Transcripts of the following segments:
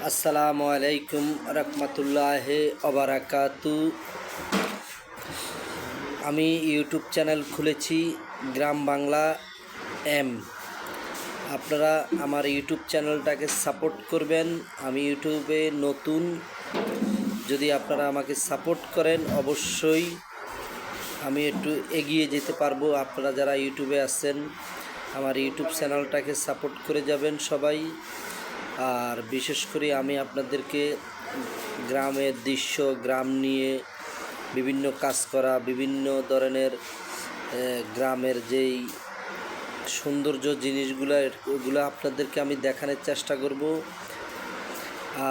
আসসালামু আলাইকুম রহমতুল্লাহি ওবারাকাতু। আমি ইউটিউব চ্যানেল খুলেছি গ্রাম বাংলা এম। আপনারা আমার ইউটিউব চ্যানেলটাকে সাপোর্ট করবেন। আমি ইউটিউবে নতুন, যদি আপনারা আমাকে সাপোর্ট করেন অবশ্যই আমি একটু এগিয়ে যেতে পারবো। আপনারা যারা ইউটিউবে আছেন আমার ইউটিউব চ্যানেলটাকে সাপোর্ট করে যাবেন সবাই। আর বিশেষ করে আমি আপনাদেরকে গ্রামের দৃশ্য, গ্রাম নিয়ে বিভিন্ন কাজ করা, বিভিন্ন ধরনের গ্রামের যেই সৌন্দর্য ওগুলো আপনাদেরকে আমি দেখানোর চেষ্টা করব।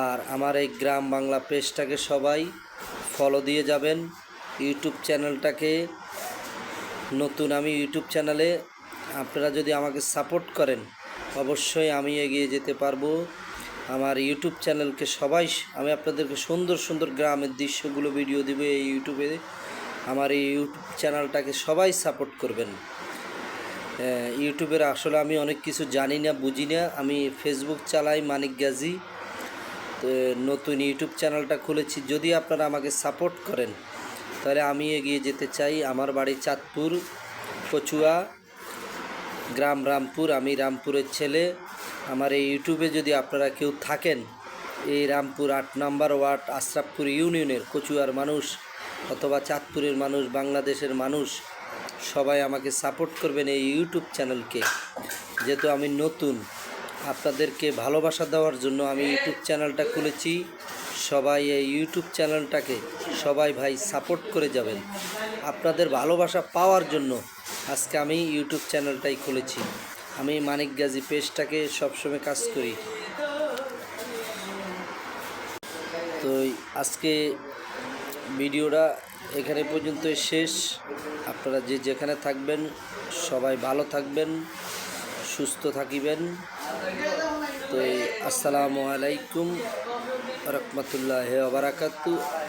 আর আমার এই গ্রাম বাংলা পেজটাকে সবাই ফলো দিয়ে যাবেন। ইউটিউব চ্যানেলটাকে নতুন, আমি ইউটিউব চ্যানেলে আপনারা যদি আমাকে সাপোর্ট করেন অবশ্যই আমি এগিয়ে যেতে পারবো। আমার ইউটিউব চ্যানেলকে সবাই, আমি আপনাদেরকে সুন্দর সুন্দর গ্রামের দৃশ্যগুলো ভিডিও দেবো এই ইউটিউবে। আমার এই ইউটিউব চ্যানেলটাকে সবাই সাপোর্ট করবেন। ইউটিউবের আসলে আমি অনেক কিছু জানি না, বুঝি না। আমি ফেসবুক চালাই মানিক গাজী। তো নতুন ইউটিউব চ্যানেলটা খুলেছি, যদি আপনারা আমাকে সাপোর্ট করেন তাহলে আমি এগিয়ে যেতে চাই। আমার বাড়ি চাঁদপুর, কচুয়া, গ্রাম রামপুর। আমি রামপুরের ছেলে। আমার এই ইউটিউবে যদি আপনারা কেউ থাকেন, এই রামপুর ৮ নম্বর ওয়ার্ড আশরাফপুর ইউনিয়নের কচুয়ার মানুষ অথবা চাঁদপুরের মানুষ, বাংলাদেশের মানুষ, সবাই আমাকে সাপোর্ট করবেন এই ইউটিউব চ্যানেলকে। যেহেতু আমি নতুন, আপনাদেরকে ভালোবাসা দেওয়ার জন্য আমি ইউটিউব চ্যানেলটা খুলেছি। সবাই এই ইউটিউব চ্যানেলটাকে সবাই ভাই সাপোর্ট করে যাবেন। আপনাদের ভালোবাসা পাওয়ার জন্য আজকে আমি ইউটিউব চ্যানেলটাই খুলেছি। আমি মানিক গাজী পেজটাকে সবসময় কাজ করি। তো আজকে ভিডিওটা এখানে পর্যন্ত শেষ। আপনারা যে যেখানে থাকবেন সবাই ভালো থাকবেন, সুস্থ থাকিবেন। তো আসসালামু আলাইকুম রহমতুল্লাহি ওয়া বারাকাতুহু।